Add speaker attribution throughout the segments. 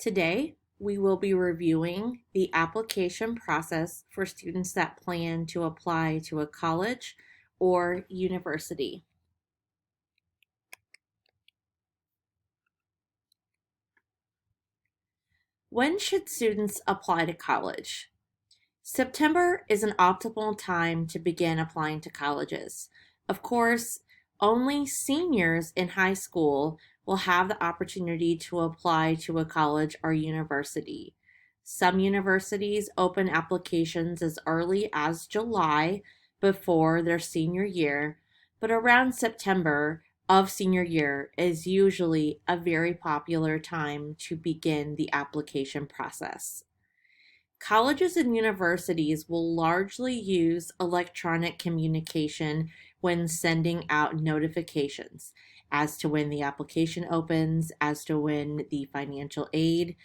Speaker 1: Today, we will be reviewing the application process for students that plan to apply to a college or university. When should students apply to college? September is an optimal time to begin applying to colleges. Of course, only seniors in high school will have the opportunity to apply to a college or university. Some universities open applications as early as July before their senior year, but around September of senior year is usually a very popular time to begin the application process. Colleges and universities will largely use electronic communication when sending out notifications as to when the application opens, as to when the financial aid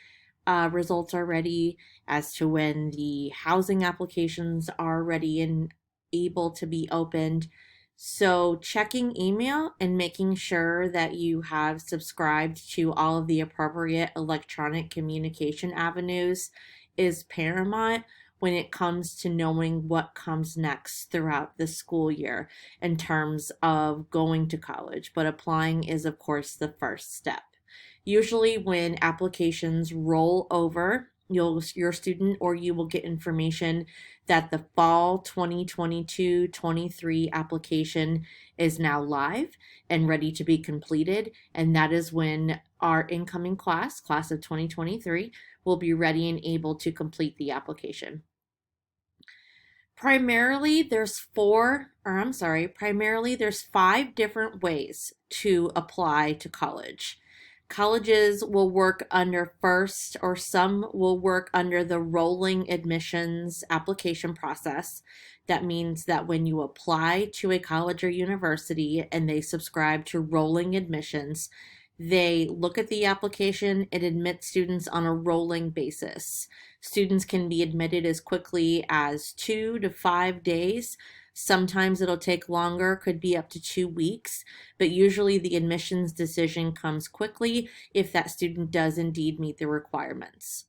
Speaker 1: results are ready, as to when the housing applications are ready and able to be opened. So, checking email and making sure that you have subscribed to all of the appropriate electronic communication avenues is paramount when it comes to knowing what comes next throughout the school year in terms of going to college. But applying is, of course, the first step. Usually, when applications roll over, your student or you will get information that the fall 2022-23 application is now live and ready to be completed, and that is when our incoming class of 2023, will be ready and able to complete the application. Primarily, there's five different ways to apply to college. Colleges will work under first, or some will work under the rolling admissions application process. That means that when you apply to a college or university and they subscribe to rolling admissions, they look at the application and admit students on a rolling basis. Students can be admitted as quickly as 2 to 5 days. Sometimes it'll take longer, could be up to 2 weeks, but usually the admissions decision comes quickly if that student does indeed meet the requirements.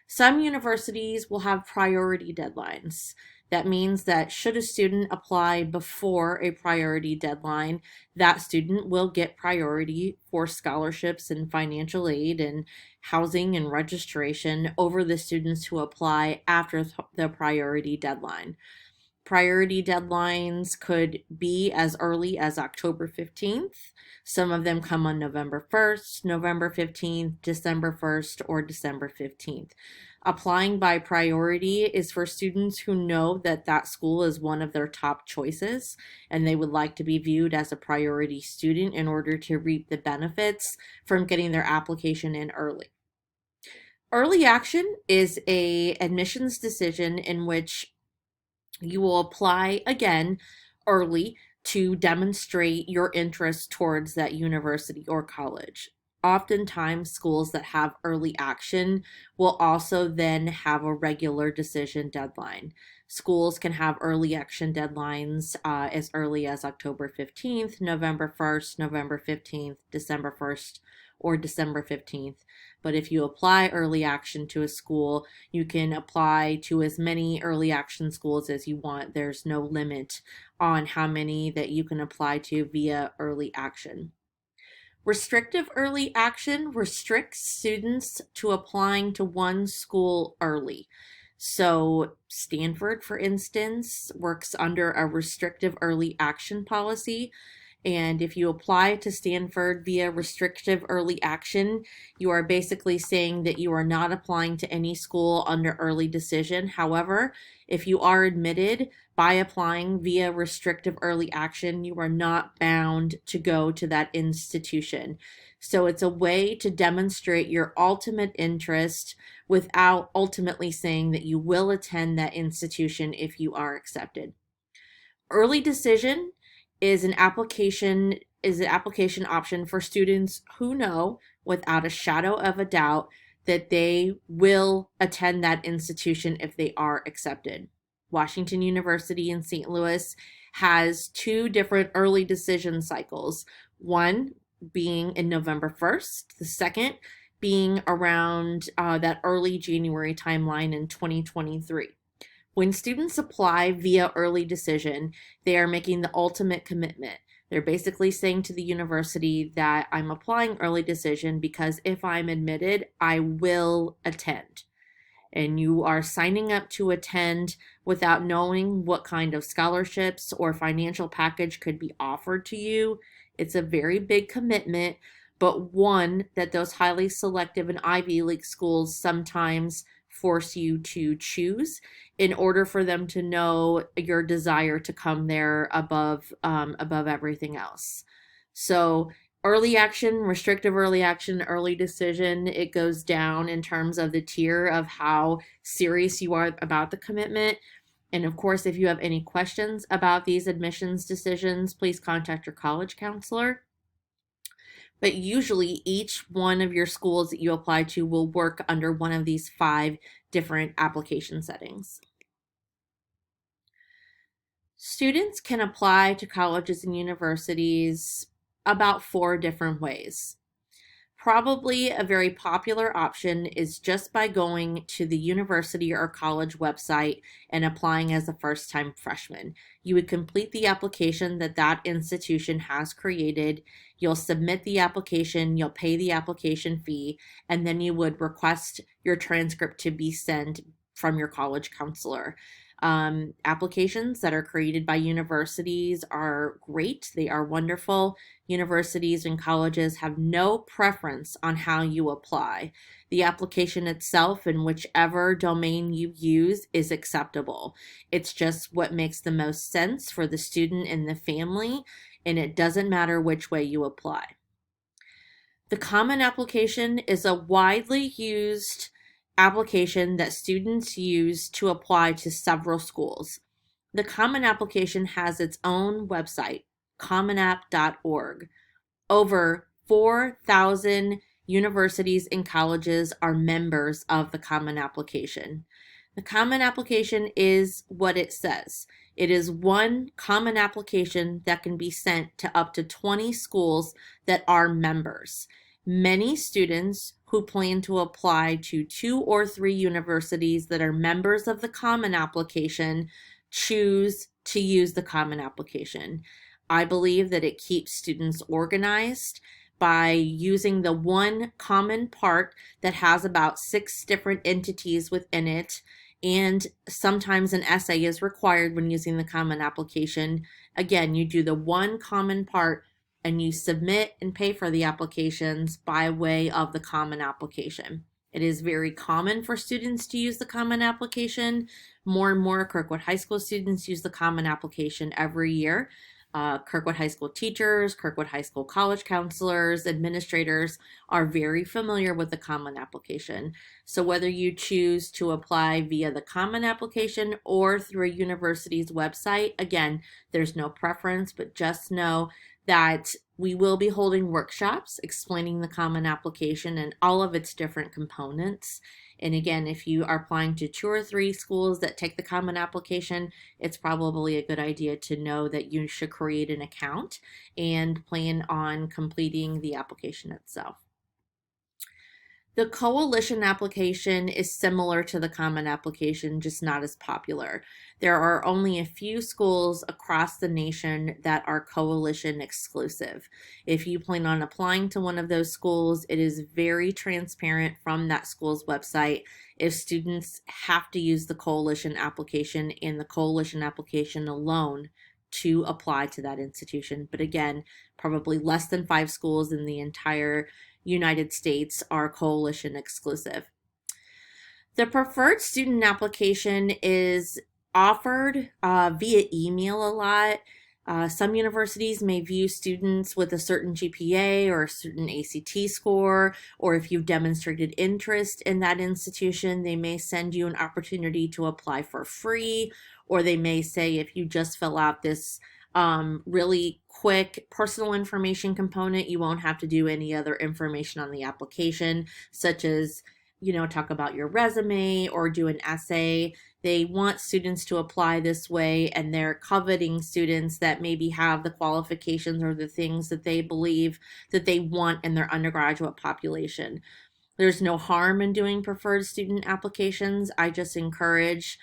Speaker 1: Some universities will have priority deadlines. That means that should a student apply before a priority deadline, that student will get priority for scholarships and financial aid and housing and registration over the students who apply after the priority deadline. Priority deadlines could be as early as October 15th. Some of them come on November 1st, November 15th, December 1st, or December 15th. Applying by priority is for students who know that that school is one of their top choices and they would like to be viewed as a priority student in order to reap the benefits from getting their application in early. Early action is a admissions decision in which you will apply again early to demonstrate your interest towards that university or college. Oftentimes, schools that have early action will also then have a regular decision deadline. Schools can have early action deadlines as early as October 15th, November 1st, November 15th, December 1st, or December 15th. But if you apply early action to a school, you can apply to as many early action schools as you want. There's no limit on how many that you can apply to via early action. Restrictive early action restricts students to applying to one school early. So, Stanford, for instance, works under a restrictive early action policy. And if you apply to Stanford via restrictive early action, you are basically saying that you are not applying to any school under early decision. However, if you are admitted by applying via restrictive early action, you are not bound to go to that institution. So it's a way to demonstrate your ultimate interest without ultimately saying that you will attend that institution if you are accepted. Early decision is an application option for students who know without a shadow of a doubt that they will attend that institution if they are accepted. Washington University in St. Louis has two different early decision cycles, one being in November 1st, the second being around that early January timeline in 2023. When students apply via early decision, they are making the ultimate commitment. They're basically saying to the university that I'm applying early decision because if I'm admitted, I will attend. And you are signing up to attend without knowing what kind of scholarships or financial package could be offered to you. It's a very big commitment, but one that those highly selective and Ivy League schools sometimes force you to choose in order for them to know your desire to come there above everything else. So early action, restrictive early action, early decision, it goes down in terms of the tier of how serious you are about the commitment. And of course, if you have any questions about these admissions decisions, please contact your college counselor. But usually each one of your schools that you apply to will work under one of these 5 different application settings. Students can apply to colleges and universities about 4 different ways. Probably a very popular option is just by going to the university or college website and applying as a first-time freshman. You would complete the application that institution has created. You'll submit the application, you'll pay the application fee, and then you would request your transcript to be sent from your college counselor. Applications that are created by universities are great. They are wonderful. Universities and colleges have no preference on how you apply. The application itself, in whichever domain you use, is acceptable. It's just what makes the most sense for the student and the family, and it doesn't matter which way you apply. The Common Application is a widely used application that students use to apply to several schools. The Common Application has its own website, commonapp.org. Over 4,000 universities and colleges are members of the Common Application. The Common Application is what it says. It is one common application that can be sent to up to 20 schools that are members. Many students who plan to apply to 2 or 3 universities that are members of the Common Application choose to use the Common Application. I believe that it keeps students organized by using the one common part that has about 6 different entities within it, and sometimes an essay is required when using the Common Application. Again, you do the one common part and you submit and pay for the applications by way of the Common Application. It is very common for students to use the Common Application. More and more Kirkwood High School students use the Common Application every year. Kirkwood High School teachers, Kirkwood High School college counselors, administrators are very familiar with the Common Application. So whether you choose to apply via the Common Application or through a university's website, again, there's no preference, but just know that we will be holding workshops explaining the Common Application and all of its different components. And again, if you are applying to 2 or 3 schools that take the Common Application, it's probably a good idea to know that you should create an account and plan on completing the application itself. The coalition application is similar to the Common Application, just not as popular. There are only a few schools across the nation that are coalition exclusive. If you plan on applying to one of those schools, it is very transparent from that school's website if students have to use the coalition application and the coalition application alone to apply to that institution. But again, probably less than 5 schools in the entire United States are coalition exclusive. The preferred student application is offered via email a lot. Some universities may view students with a certain GPA or a certain ACT score, or if you've demonstrated interest in that institution, they may send you an opportunity to apply for free, or they may say if you just fill out this really quick personal information component, you won't have to do any other information on the application, such as, talk about your resume or do an essay. They want students to apply this way, and they're coveting students that maybe have the qualifications or the things that they believe that they want in their undergraduate population. There's no harm in doing preferred student applications. I just encourage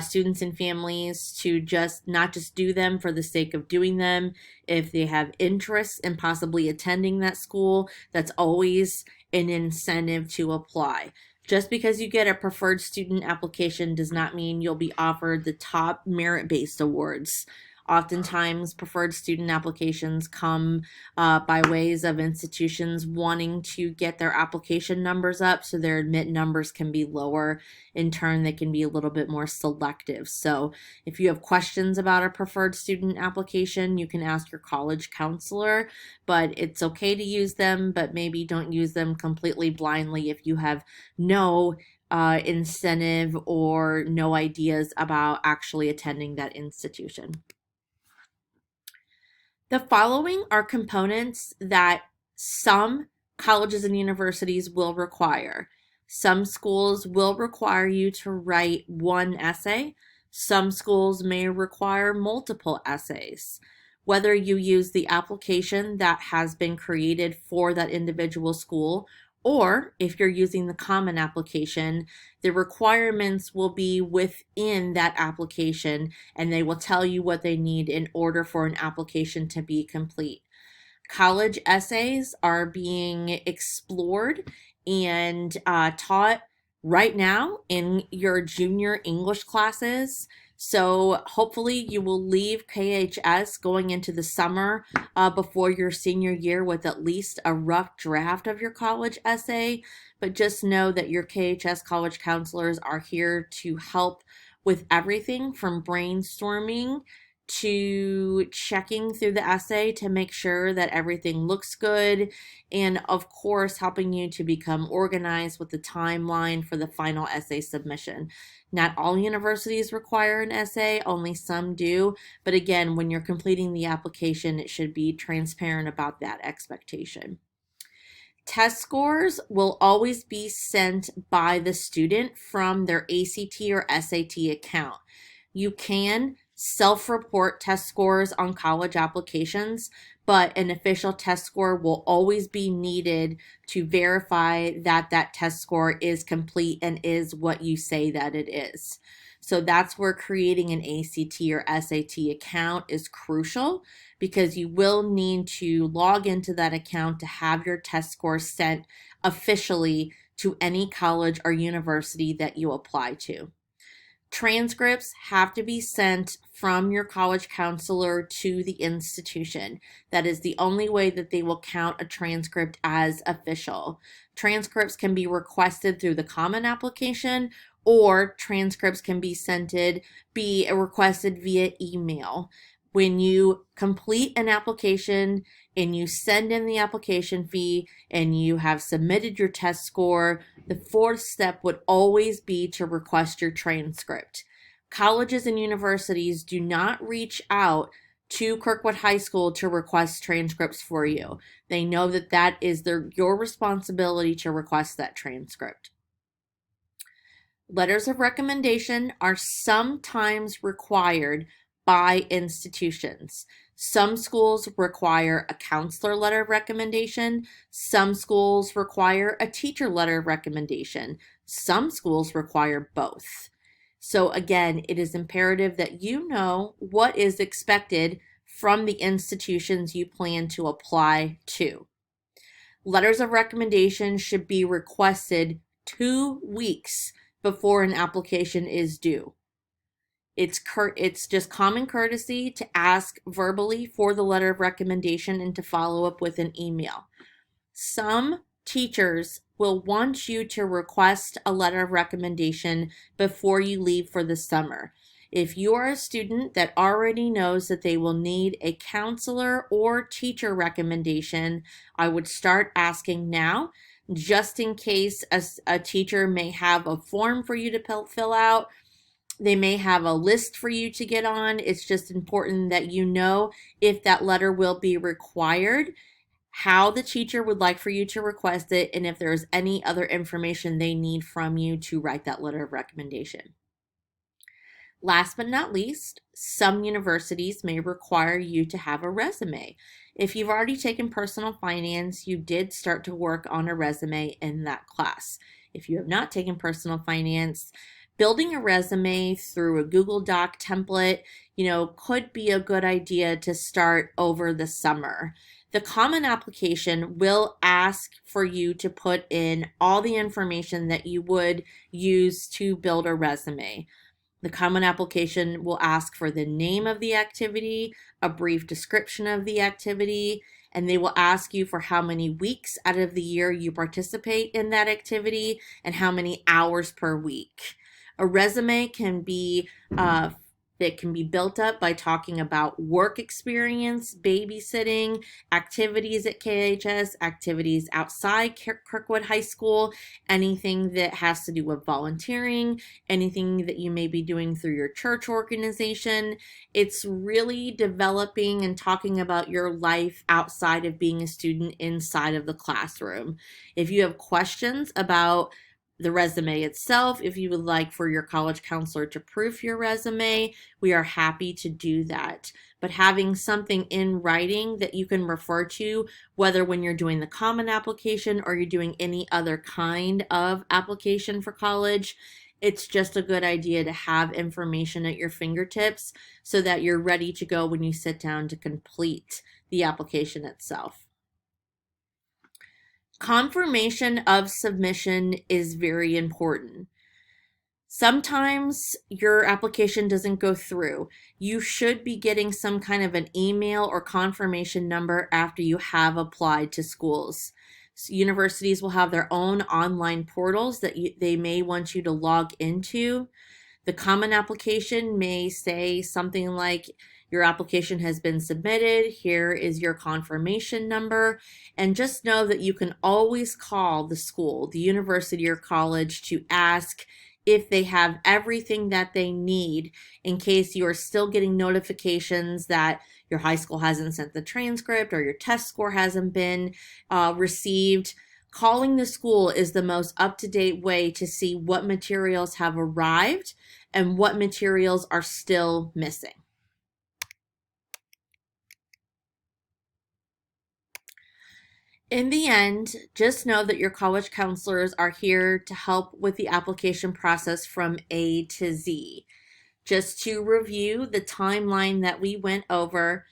Speaker 1: students and families to just not just do them for the sake of doing them. If they have interest in possibly attending that school, that's always an incentive to apply. Just because you get a preferred student application does not mean you'll be offered the top merit-based awards. Oftentimes, preferred student applications come by ways of institutions wanting to get their application numbers up so their admit numbers can be lower. In turn, they can be a little bit more selective. So if you have questions about a preferred student application, you can ask your college counselor, but it's okay to use them, but maybe don't use them completely blindly if you have no incentive or no ideas about actually attending that institution. The following are components that some colleges and universities will require. Some schools will require you to write one essay. Some schools may require multiple essays. Whether you use the application that has been created for that individual school, or if you're using the common application, the requirements will be within that application and they will tell you what they need in order for an application to be complete. College essays are being explored and taught right now in your junior English classes. So hopefully you will leave KHS going into the summer before your senior year with at least a rough draft of your college essay. But just know that your KHS college counselors are here to help with everything from brainstorming to checking through the essay to make sure that everything looks good, and of course helping you to become organized with the timeline for the final essay submission. Not all universities require an essay, only some do, but again, when you're completing the application, it should be transparent about that expectation. Test scores will always be sent by the student from their ACT or SAT account. You can self-report test scores on college applications, but an official test score will always be needed to verify that that test score is complete and is what you say that it is. So that's where creating an ACT or SAT account is crucial, because you will need to log into that account to have your test score sent officially to any college or university that you apply to. Transcripts have to be sent from your college counselor to the institution. That is the only way that they will count a transcript as official. Transcripts can be requested through the common application, or transcripts can be requested via email. When you complete an application and you send in the application fee and you have submitted your test score, the fourth step would always be to request your transcript. Colleges and universities do not reach out to Kirkwood High School to request transcripts for you. They know that that is your responsibility to request that transcript. Letters of recommendation are sometimes required by institutions. Some schools require a counselor letter of recommendation. Some schools require a teacher letter of recommendation. Some schools require both. So again, it is imperative that you know what is expected from the institutions you plan to apply to. Letters of recommendation should be requested 2 weeks before an application is due. It's just common courtesy to ask verbally for the letter of recommendation and to follow up with an email. Some teachers will want you to request a letter of recommendation before you leave for the summer. If you are a student that already knows that they will need a counselor or teacher recommendation, I would start asking now, just in case a teacher may have a form for you to fill out. They may have a list for you to get on. It's just important that you know if that letter will be required, how the teacher would like for you to request it, and if there's any other information they need from you to write that letter of recommendation. Last but not least, some universities may require you to have a resume. If you've already taken personal finance, you did start to work on a resume in that class. If you have not taken personal finance, building a resume through a Google Doc template, could be a good idea to start over the summer. The Common Application will ask for you to put in all the information that you would use to build a resume. The Common Application will ask for the name of the activity, a brief description of the activity, and they will ask you for how many weeks out of the year you participate in that activity and how many hours per week. A resume can be it can be built up by talking about work experience, babysitting, activities at KHS, activities outside Kirkwood High School, anything that has to do with volunteering, anything that you may be doing through your church organization. It's really developing and talking about your life outside of being a student inside of the classroom. If you have questions about the resume itself, if you would like for your college counselor to proof your resume, we are happy to do that. But having something in writing that you can refer to, whether when you're doing the Common Application or you're doing any other kind of application for college, it's just a good idea to have information at your fingertips so that you're ready to go when you sit down to complete the application itself. Confirmation of submission is very important. Sometimes your application doesn't go through. You should be getting some kind of an email or confirmation number after you have applied to schools. So universities will have their own online portals that they may want you to log into. The Common Application may say something like, your application has been submitted, here is your confirmation number, and just know that you can always call the school, the university or college to ask if they have everything that they need in case you are still getting notifications that your high school hasn't sent the transcript or your test score hasn't been received. Calling the school is the most up-to-date way to see what materials have arrived and what materials are still missing. In the end, just know that your college counselors are here to help with the application process from A to Z. Just to review the timeline that we went over,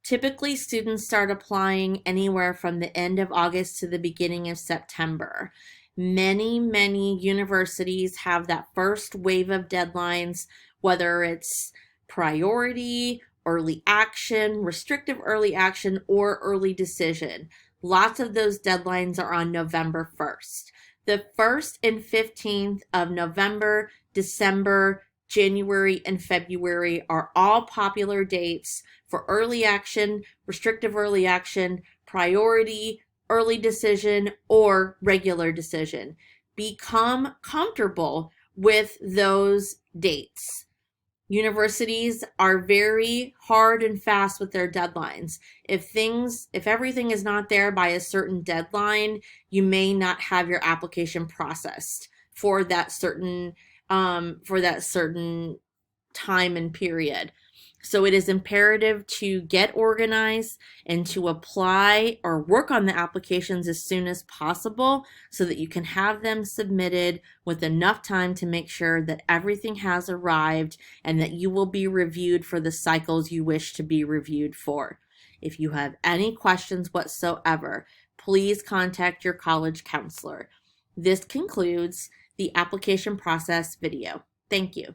Speaker 1: typically students start applying anywhere from the end of August to the beginning of September. Many universities have that first wave of deadlines, whether it's priority, early action, restrictive early action, or early decision. Lots of those deadlines are on November 1st. The 1st and 15th of November, December, January, and February are all popular dates for early action, restrictive early action, priority, early decision, or regular decision. Become comfortable with those dates. Universities are very hard and fast with their deadlines. If everything is not there by a certain deadline, you may not have your application processed for that certain time and period. So it is imperative to get organized and to apply or work on the applications as soon as possible so that you can have them submitted with enough time to make sure that everything has arrived and that you will be reviewed for the cycles you wish to be reviewed for. If you have any questions whatsoever, please contact your college counselor. This concludes the application process video. Thank you.